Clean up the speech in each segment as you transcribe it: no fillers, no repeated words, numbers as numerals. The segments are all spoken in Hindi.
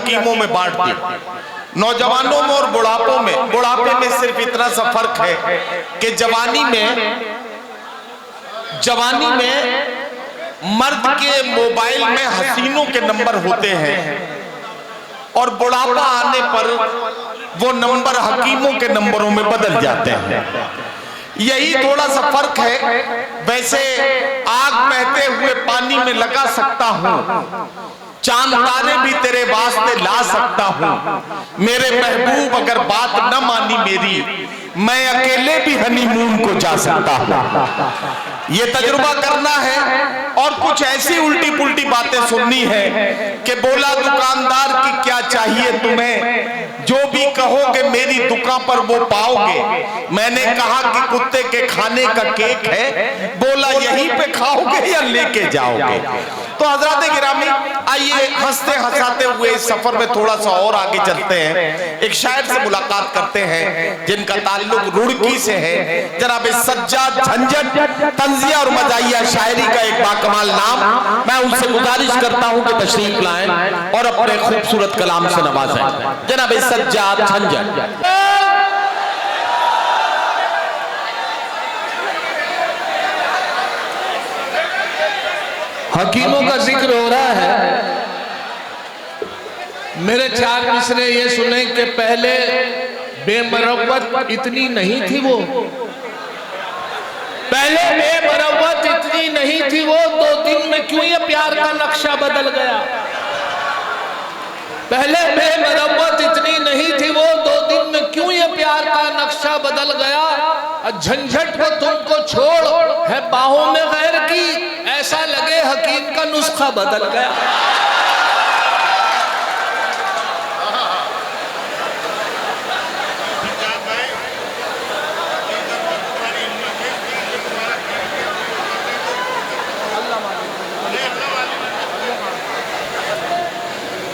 हकीमों में बांट दी, नौजवानों में और बुढ़ापों में। बुढ़ापे में सिर्फ इतना सा फर्क है कि जवानी में मर्द के मोबाइल में हसीनों के नंबर होते हैं और बुढ़ापा आने पर वो नंबर हकीमों के नंबरों में बदल जाते हैं। यही थोड़ा सा फर्क है। वैसे आग बहते हुए पानी में लगा सकता हूं, चांद तारे भी तेरे वास्ते ला सकता हूं। मेरे महबूब अगर बात न मानी मेरी, मैं अकेले भी हनीमून को जा सकता हूं। ये तजुर्बा करना है और कुछ ऐसी उल्टी पुल्टी बातें सुननी है कि बोला दुकानदार की क्या चाहिए तुम्हें, जो भी कहोगे मेरी दुकान पर वो पाओगे। मैंने कहा कि कुत्ते के खाने का केक है, बोला यहीं पे खाओगे या लेके जाओगे। तो हजरात गिरामी, आइए हंसते हंसाते हुए इस सफर में थोड़ा सा और आगे चलते हैं। एक शायर से मुलाकात करते हैं जिनका ताल्लुक रुड़की से है। जनाब सज्जाद झंझट, तंजिया और मजाइया शायरी का एक बाकमाल नाम। मैं उनसे गुजारिश करता हूं कि तशरीफ लाएं और अपने खूबसूरत कलाम से नवाजें। जनाब सज्जाद झंझट। हकीमों का जिक्र हो रहा है। मेरे चार मिसरे ये सुने कि पहले बेमरवत इतनी नहीं थी वो, पहले बेमरवत इतनी नहीं थी वो, 2 दिन में क्यों ये प्यार का नक्शा बदल गया। पहले बेमरवत इतनी नहीं थी वो, 2 दिन में क्यों ये प्यार का नक्शा बदल गया। झंझट को तुमको छोड़ है बाहों में गैर की, ऐसा लगे हकीम का नुस्खा बदल गया।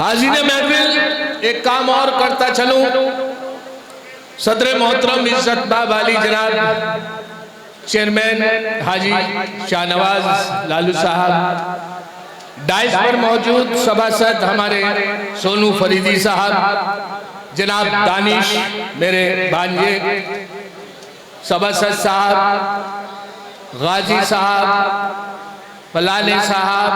हाज़िर महफिल, एक काम और करता चलूं। सदर मोहतरम इज्जत वाली जनाब चेयरमैन हाजी शाहनवाज लालू साहब, डाइस पर मौजूद सभासद हमारे सोनू फरीदी साहब, जनाब दानिश मेरे भांजे, सभासद साहब, गाजी साहब, फलाने साहब,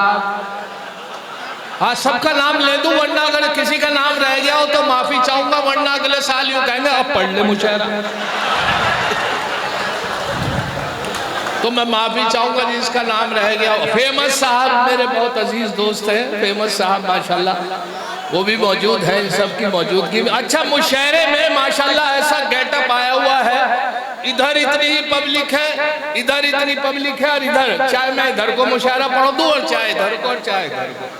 हाँ सबका नाम ले दूं, वरना अगर किसी का नाम रह गया हो तो माफी चाहूंगा, वरना अगले साल यूं कहेंगे अब पढ़ ले मुशायरा। तो मैं माफी चाहूंगा जिसका नाम रह गया हो। फेमस साहब मेरे बहुत अजीज दोस्त हैं, फेमस साहब माशाल्लाह वो भी मौजूद है, इन सब की मौजूदगी में। अच्छा, मुशायरे में माशाल्लाह ऐसा गेटअप आया हुआ है, इधर इतनी ही पब्लिक है, इधर इतनी पब्लिक है और इधर, चाहे मैं इधर को मुशायरा पढ़ दूं और चाहे इधर को और चाहे इधर को,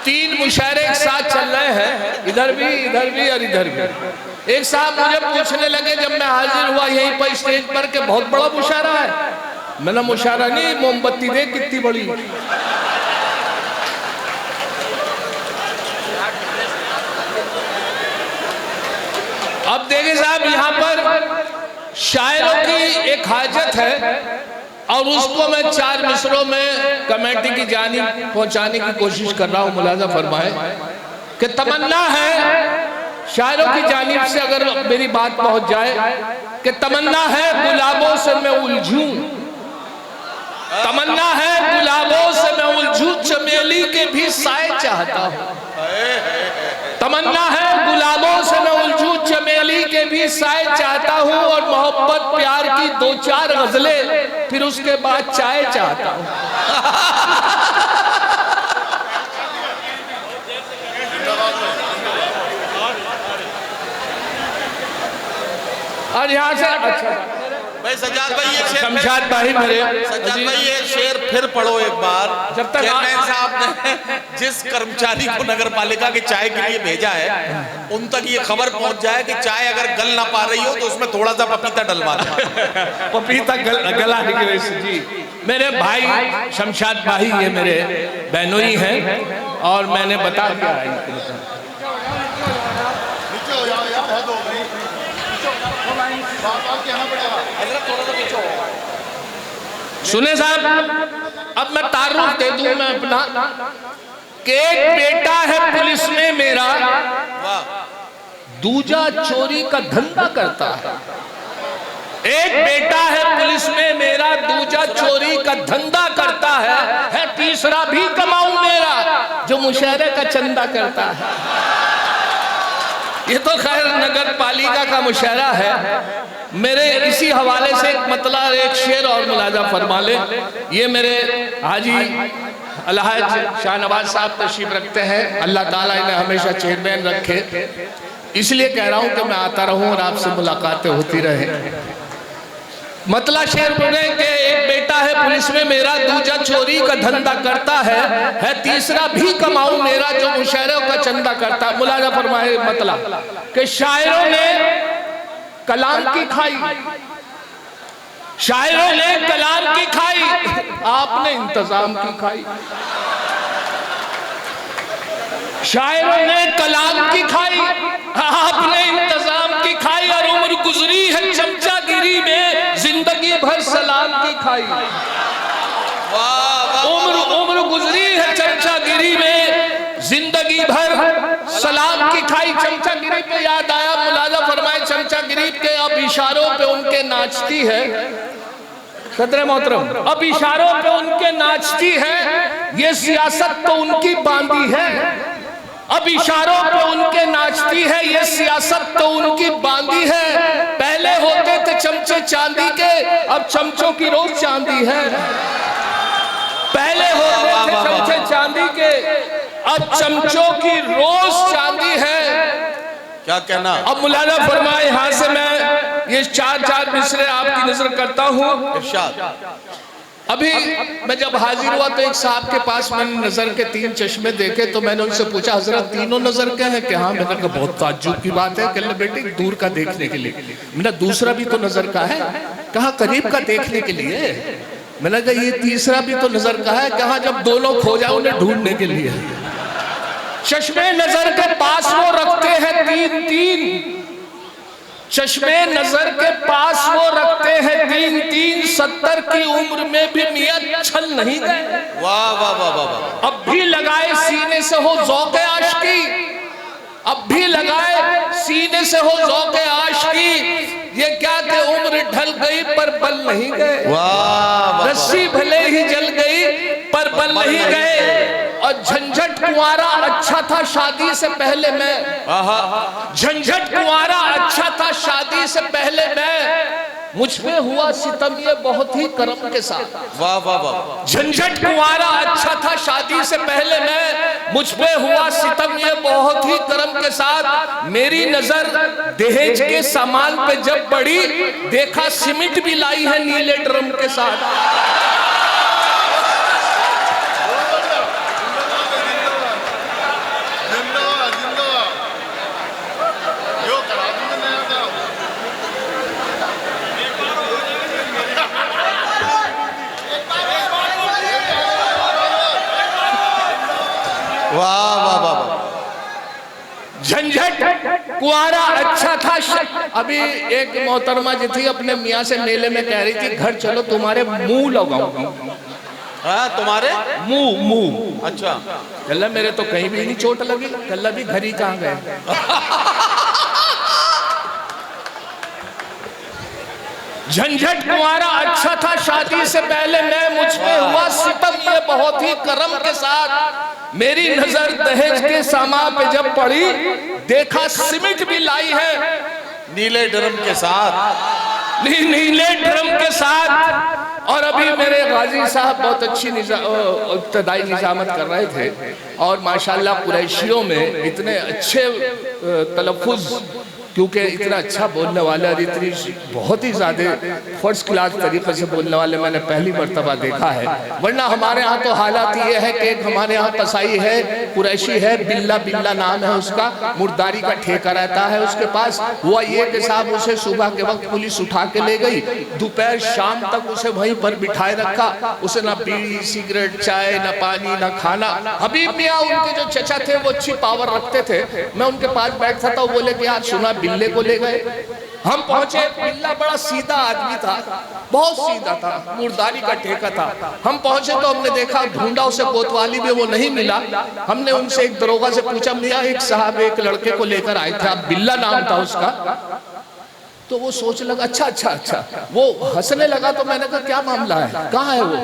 3 मुशायरे एक साथ चल रहे हैं, इधर भी और इधर भी। एक साहब मुझे पूछने लगे जब मैं हाजिर हुआ यहीं पर स्टेज पर कि बहुत बड़ा मुशायरा है। मैंने मुशायरा नहीं, मोमबत्ती देख कितनी बड़ी। अब देखिए साहब, यहाँ पर शायरों की एक हाजत है और उसको मैं 4 मिसरों में कमेटी की जानिब पहुंचाने की कोशिश कर रहा हूं। मुलाजा फरमाए कि तमन्ना है शायरों की जानिब से, अगर मेरी बात पहुंच जाए, कि तमन्ना है गुलाबों से मैं उलझूं, तमन्ना है गुलाबों से मैं उलझूं, चमेली के भी साए चाहता हूं। तमन्ना है गुलाबों से मैं उलझूं, चमेली के भी साए चाहता हूं, और मोहब्बत प्यार की 2-4 गजलें, फिर उसके बाद चाय चाहता हूं। और यहाँ से अच्छा भाई सज्जाद भाई ये शेर, शमशाद भाई मेरे सज्जाद भाई ये शेर फिर पढ़ो एक बार। जब तक चेयरमैन साहब ने जिस कर्मचारी को नगर पालिका के चाय के लिए भेजा है, उन तक ये खबर पहुंच जाए कि चाय अगर गल ना पा रही हो तो उसमें थोड़ा सा पपीता डलवा दो। पपीता गला की वजह से। जी मेरे भाई शमशाद भाई ये मेरे बहनोई हैं और मैंने बता दिया। सुने साहब, अब मैं तारुफ दे दूं मैं अपना, कि एक बेटा है पुलिस में मेरा, दूजा चोरी का धंधा करता है। एक बेटा है पुलिस में मेरा, दूजा चोरी का धंधा करता है तीसरा भी कमाऊं मेरा जो मुशहरे का चंदा करता है। ये तो खैर नगर पालिका का मुशहरा है। मेरे इसी हवाले से एक मतलब एक शेर और मुलाजा फरमा ले। ये मेरे हाजी अलहाज शाहनवाज साहब तशरीफ रखते हैं, अल्लाह ताला इन्हें हमेशा चेयरमैन रखे। इसलिए कह रहा हूं कि मैं आता रहूं और आपसे मुलाकातें होती रहे। मतलब शेर बोले कि एक बेटा है पुलिस में मेरा, दूजा चोरी का धंधा करता है तीसरा भी कमाऊं मेरा जो मुशहरों का चंदा करता है। मुलाजा फरमाए मतलब कि शायरों ने कलाम की खाई, शायरों ने कलाम की खाई, आपने इंतजाम की खाई। शायरों ने कलाम की खाई, आपने इंतजाम की खाई। और उम्र गुजरी है चमचागिरी में, जिंदगी भर सलाम की खाई। उम्र गुजरी है चमचागिरी में, जिंदगी भर सलाम की खाई। चमचागिरी पे याद आया, मुलाजा फरमाए चमचागिरी के अब इशारों पे उनके नाचती है। सदर मोहतरम, अब इशारों पे उनके नाचती है, ये सियासत तो उनकी बांधी है। अब इशारों पे उनके नाचती है, ये सियासत तो उनकी बांधी है। पहले होते थे चमचे चांदी के, अब चमचों की रोज चांदी है। पहले होते थे चमचे चांदी के, अब चमचों की रोज चांदी है। क्या कहना? अब मुलाजा फरमाए, यहां से मैं ये चार मिसरे आपकी नजर करता हूं। अभी मैं जब हाजिर हुआ तो एक साहब के पास मैंने नजर के 3 चश्मे देखे, तो मैंने उनसे पूछा हजरत तीनों नजर के हैं कि हाँ। मैंने कहा बहुत ताज्जुब की बात है। कहने बेटे दूर का देखने के लिए। मैंने दूसरा भी तो नजर का है। कहा करीब का देखने के लिए। मैंने कहा ये तीसरा भी तो नजर का है। कहा जब दोनों खो जाओ उन्हें ढूंढने के लिए। चश्मे नजर के पास वो रखते हैं 3 चश्मे नजर के पास वो रखते हैं 3 70 की उम्र में भी मियां छल नहीं गए। वाह वाह वाह वाह। अब भी लगाए सीने से हो ज़ौक़े आशिकी, अब भी लगाए सीने से हो ज़ौक़े आशिकी। ये क्या कि उम्र ढल गई पर बल नहीं गए। वाह। रस्सी भले ही जल गई पर बल नहीं गए। और झंझट कुंवारा अच्छा था शादी से पहले मैं, झंझट कुंवारा अच्छा था शादी से पहले मैं, मुझ पे हुआ सितम ये बहुत ही करम के साथ। वाह वाह वाह। झंझट कुंवारा अच्छा था शादी से पहले मैं, मुझ पे हुआ सितम ये बहुत ही करम के साथ। मेरी नजर दहेज के सामान पे जब पड़ी, देखा सीमेंट भी लाई है नीले ड्रम के साथ। वाह वाह वाह। झंझट कुआरा अच्छा था। अभी एक मोहतरमा जी थी अपने मियाँ से मेले में कह रही थी घर चलो तुम्हारे मुंह लगाऊंगा। हाँ तुम्हारे मुंह। अच्छा। कल्ला मेरे तो कहीं भी नहीं चोट लगी। कल्ला भी घर ही कहाँ गए। झंझट कुंवारा अच्छा था शादी से पहले मैं, मुझ पे हुआ सितम ये बहुत ही करम के साथ। मेरी नजर दहेज के सामान पे जब पड़ी, देखा सीमेंट भी लाई है नीले ड्रम के साथ। नीले ड्रम के साथ। और अभी मेरे गाजी साहब बहुत अच्छी इब्तदाई निजामत कर रहे थे और माशाल्लाह कुरैशियों में इतने अच्छे तलफ़ुज़, क्योंकि इतना अच्छा बोलने वाले और इतनी बहुत ही ज़्यादा फर्स्ट क्लास तरीके से बोलने वाले मैंने पहली मर्तबा देखा है। वरना हमारे यहाँ तो हालात ये है कि एक हमारे यहाँ कसाई है, कुरैशी है, बिल्ला नाम है उसका, मुर्दारी का ठेका रहता है उसके पास। हुआ ये कि साहब उसे सुबह के वक्त पुलिस उठा के ले गई, दोपहर शाम तक उसे वहीं पर बिठाए रखा। उसे ना बीड़ी सिगरेट चाय ना पानी ना खाना। हबीब मियाँ उनके जो चचा थे वो अच्छी पावर रखते थे। मैं उनके पास बैठता था, वो बोले कि यार सुना बिल्ले को ले गए। हम पहुंचे, बिल्ला बड़ा सीधा आदमी था, बहुत सीधा था, मुर्दारी का ठेका था। हम पहुंचे तो हमने देखा, ढूंढा उसे कोतवाली में, वो नहीं मिला। हमने उनसे एक दरोगा से पूछा, मियां एक साहब एक लड़के को लेकर आए थे, आप बिल्ला नाम था उसका। तो वो सोच लगा अच्छा, वो हंसने लगा। तो मैंने कहा क्या मामला है, कहाँ है वो?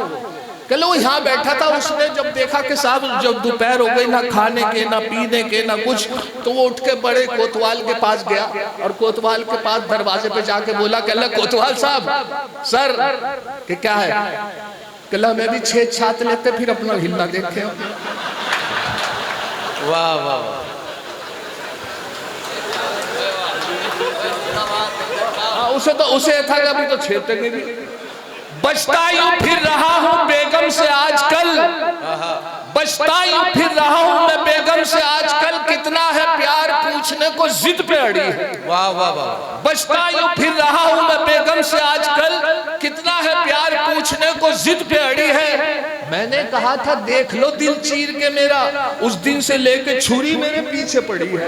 कहले वो यहाँ बैठा था। उसने जब देखा कि साहब जब दोपहर हो गई, ना खाने के ना पीने के ना कुछ, तो वो उठ के बड़े कोतवाल के पास गया और कोतवाल के पास दरवाजे पे जाके बोला, कहले कोतवाल साहब सर कि क्या है? कहला मैं भी 6 छात लेते फिर अपना हिलना देखे। वाह वाह, उसे था कि अभी तो छेड़ते भी। बचता यूं फिर रहा हूं बेगम से आजकल, बचता यूं फिर रहा हूं मैं बेगम से आजकल, कितना है प्यार पूछने को जिद पे अड़ी है। वाह वाह वाह। बचता यूं फिर रहा हूं मैं बेगम से आजकल, कितना है प्यार पूछने को जिद पे अड़ी है। मैंने कहा था देख लो दिल चीर के मेरा, उस दिन से लेके छुरी मेरे पीछे पड़ी है।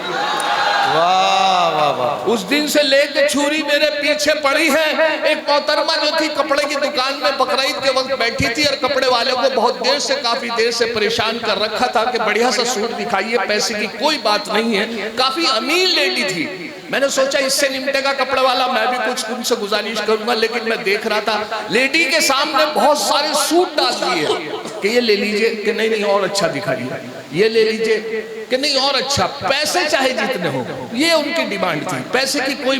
वाह वाह वाह। उस दिन से लेके छुरी मेरे पीछे पड़ी है। एक मोहतरमा जो थी कपड़े की दुकान में बकरीद के वक्त बैठी थी और कपड़े वाले को बहुत देर से, काफी देर से परेशान कर रखा था कि बढ़िया सा सूट दिखाइए, पैसे की कोई बात नहीं है। काफी अमीर लेडी थी। मैंने सोचा इससे निपटेगा कपड़े वाला, मैं भी कुछ उनसे गुजारिश करूंगा। लेकिन मैं देख रहा था लेडी के सामने बहुत सारे सूट डाल दिए कि ये ले लीजिए, कि नहीं और अच्छा दिखाइए, ये ले लीजिए कि नहीं और अच्छा, पैसे चाहे जितने हो। ये उनकी डिमांड थी, पैसे की कोई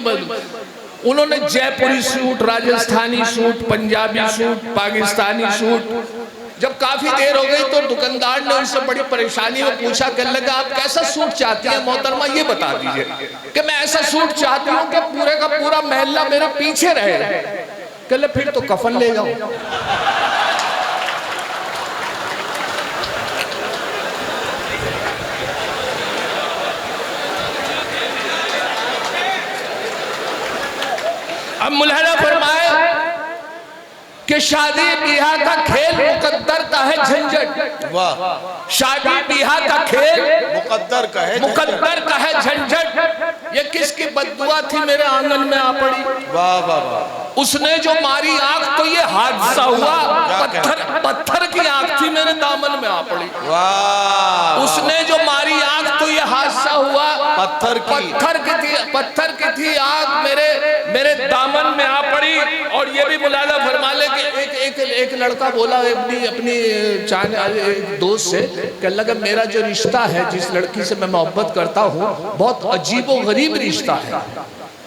उन्होंने Jaipuri suit, Rajasthani suit, Punjabi suit, Pakistani suit. जब काफी देर हो गई तो दुकानदार ने उनसे बड़ी परेशानी में पूछा, कहने लगा आप कैसा सूट चाहती हैं मोहतरमा, ये बता दीजिए। कि मैं ऐसा सूट चाहती हूँ कि पूरे का पूरा महल्ला मेरे पीछे रहे। कहले फिर तो कफन ले जाओ। अब मुलाना फरमाए कि शादी ब्याह का खेल मुकद्दर का है झंझट। वाह। शादी ब्याह का खेल मुकद्दर का है, मुकद्दर का है झंझट। ये किसकी बद्दुआ थी मेरे आंगन में आ पड़ी। वाह वाह वाह। उसने जो मारी आंख तो ये हादसा हुआ, पत्थर की आंख थी मेरे दामन में आ पड़ी। वाह। उसने जो मारी आंख तो ये हादसा हुआ, पत्थर की थी आंख मेरे दामन में आ पड़ी। और ये भी मुलादा फरमा ले कि एक लड़का बोला अपनी दोस्त से, कहने लगा मेरा जो रिश्ता है, जिस लड़की से मैं मोहब्बत करता हूँ, बहुत अजीबो गरीब रिश्ता है।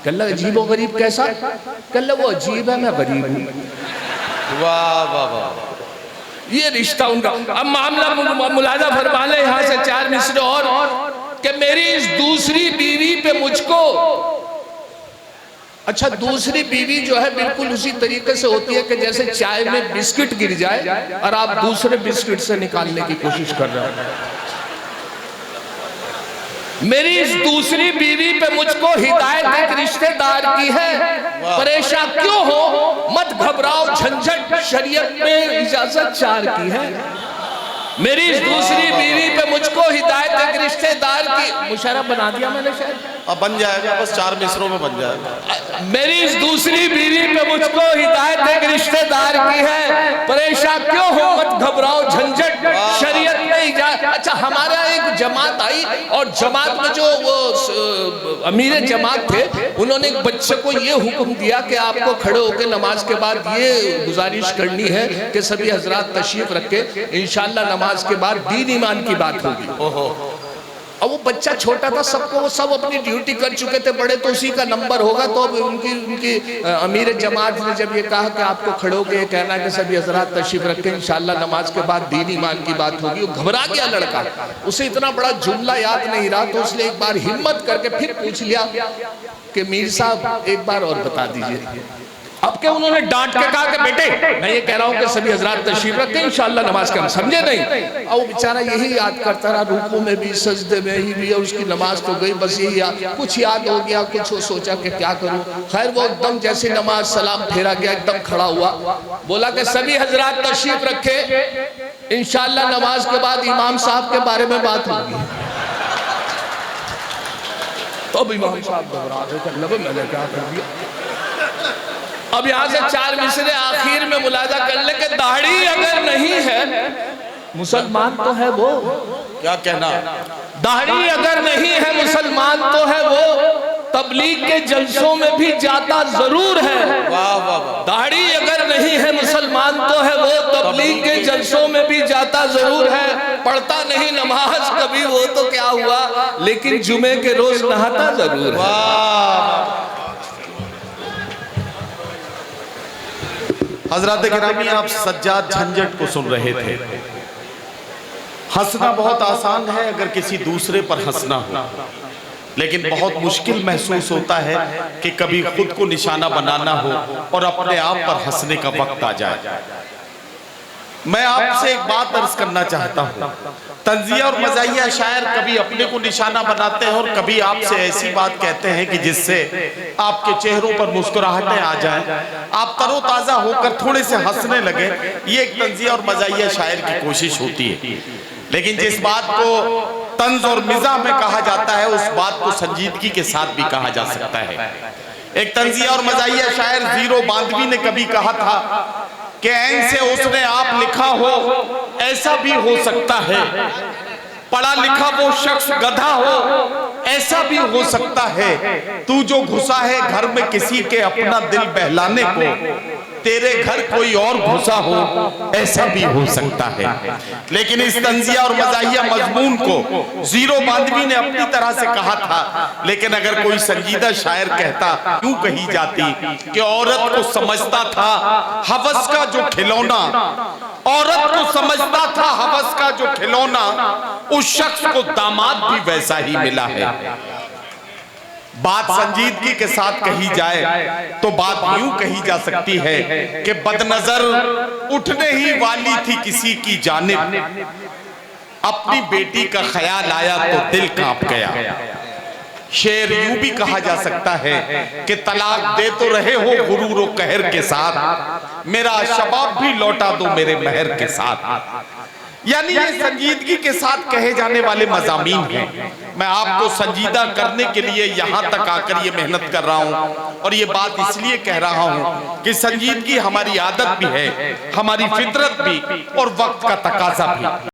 कहने लगा अजीबो गरीब कैसा? कहने लगा वो अजीब है, मैं गरीब हूँ। वाह वाह वाह। ये रिश्ता उनका। अब मामला मुलादा फरमा ले यहाँ से 4 मिसरे और कि मेरी इस दूसरी बीवी पे मुझको, अच्छा दूसरी बीवी जो है बिल्कुल उसी तरीके से होती है कि जैसे चाय में बिस्किट गिर जाए और आप दूसरे बिस्किट से निकालने की कोशिश कर रहे हैं। मेरी इस दूसरी बीवी पे मुझको हिदायत एक रिश्तेदार की है, परेशान क्यों हो, मत घबराओ, झंझट शरीयत में इजाजत 4 की है। मेरी इस दूसरी बीवी पे मुझको हिदायत एक रिश्तेदार की, मुशर्रफ बना दिया मैंने शायद, अब बन जाएगा, बस 4 मिसरों में बन जाएगा। मेरी इस दूसरी बीवी पे मुझको हिदायत एक रिश्तेदार की है, परेशान क्यों हो, मत घबराओ, झंझट शरीयत में इजाजत। अच्छा हमारा एक जमात आई और जमात में जो वो अमीर जमात थे, उन्होंने एक बच्चे को ये हुक्म दिया कि आपको खड़े होकर नमाज के बाद ये गुजारिश करनी है कि सभी हजरात तशरीफ रखे, इंशाअल्लाह नमाज के बाद दीन ईमान की बात होगी। और वो बच्चा छोटा था, वो सब अपनी ड्यूटी कर चुके थे, बड़े तो उसी का नंबर होगा। तो अब उनकी अमीर जमात ने जब ये कहा कि आपको खड़े होकर ये कहना है कि सभी हजरात तशरीफ रखें, इंशाअल्लाह नमाज के बाद दीन ईमान की बात होगी, वो घबरा गया लड़का, उसे इतना बड़ा जुमला याद नहीं रहा। तो उसने एक बार हिम्मत करके फिर पूछ लिया कि मीर साहब एक बार और बता दीजिए। अब क्या उन्होंने डांट के कहा कि बेटे मैं ये कह रहा हूँ कि सभी हजरात तशरीफ रखते हैं, इंशाअल्लाह नमाज के हम समझे नहीं। और वो बेचारा यही याद करता रहा, रुकू में भी सजदे में ही भी, और उसकी नमाज तो गई, बस यही कुछ याद हो गया, कुछ वो सोचा कि क्या करूँ। खैर वो एकदम जैसे नमाज सलाम फेरा गया, एकदम खड़ा हुआ, बोला कि सभी हजरात तशरीफ रखे, इंशाअल्लाह नमाज के बाद इमाम साहब के बारे में बात होगी। तो भी इमाम साहब घबरा रहे थे, लगे मैंने क्या कर दिया। अब यहाँ से 4 मिसरे आखिर में मुलाजा कर ले कि दाढ़ी अगर नहीं है मुसलमान तो है वो। क्या कहना, दाढ़ी अगर नहीं है मुसलमान तो है वो, तबलीग के जलसों में भी जाता जरूर है। वाह वाह वाह। दाढ़ी अगर नहीं है मुसलमान तो है वो, तबलीग के जलसों में भी जाता जरूर है। पढ़ता नहीं नमाज कभी वो तो क्या हुआ, लेकिन जुमे के रोज नहाता जरूर है। हजरत गिरामी, आप सज्जाद झंझट को सुन रहे थे। हंसना बहुत आसान है अगर किसी दूसरे पर हंसना हो, लेकिन बहुत मुश्किल महसूस होता है कि कभी खुद को निशाना बनाना हो और अपने आप पर हंसने का वक्त आ जाए। मैं आपसे एक बात अर्ज करना चाहता हूँ, तंजिया और मज़ाहिया शायर कभी अपने को निशाना बनाते हैं और कभी आपसे ऐसी बात कहते हैं कि जिससे आपके चेहरों पर मुस्कुराहटें आ जाएं, आप तरोताज़ा होकर थोड़े से हंसने लगे। ये एक तंजिया और मज़ाहिया शायर की कोशिश होती है। लेकिन जिस बात को तंज और मिज़ाह में कहा जाता है, उस बात को संजीदगी के साथ भी कहा जा सकता है। एक तंजिया और मज़ाहिया शायर ज़ीरो बांधवी ने कभी कहा था कि ऐन से उसने आप लिखा हो, ऐसा भी हो सकता है। पढ़ा लिखा वो शख्स गधा हो, ऐसा भी हो सकता है। तू जो घुसा है घर में किसी के अपना दिल बहलाने को, तेरे घर कोई और घुसा हो, ऐसा भी हो सकता है। लेकिन इस तंजिया और मज़ाहिया मजमून को ज़ीरो बांधवी ने अपनी तरह से कहा था। लेकिन अगर कोई संजीदा शायर कहता, यूं कही जाती कि औरत को समझता था हवस का जो खिलौना, औरत को समझता था हवस का जो खिलौना, उस शख्स को दामाद भी वैसा ही मिला है। बात संजीदगी के साथ कही जाए तो बात यूं कही जा सकती है कि बदनजर उठने ही वाली थी किसी की जानिब, अपनी बेटी का ख्याल आया तो दिल कांप गया। शेर यूं भी कहा जा सकता है कि तलाक दे तो रहे हो गुरूर व कहर के साथ, मेरा शबाब भी लौटा दो मेरे महर के साथ। यानी ये संजीदगी के साथ कहे जाने वाले मज़ामीन हैं। मैं आपको संजीदा करने के लिए यहाँ तक आकर ये मेहनत कर रहा हूँ, और ये बात इसलिए कह रहा हूँ कि संजीदगी हमारी आदत भी है, हमारी फितरत भी और वक्त का तकाजा भी।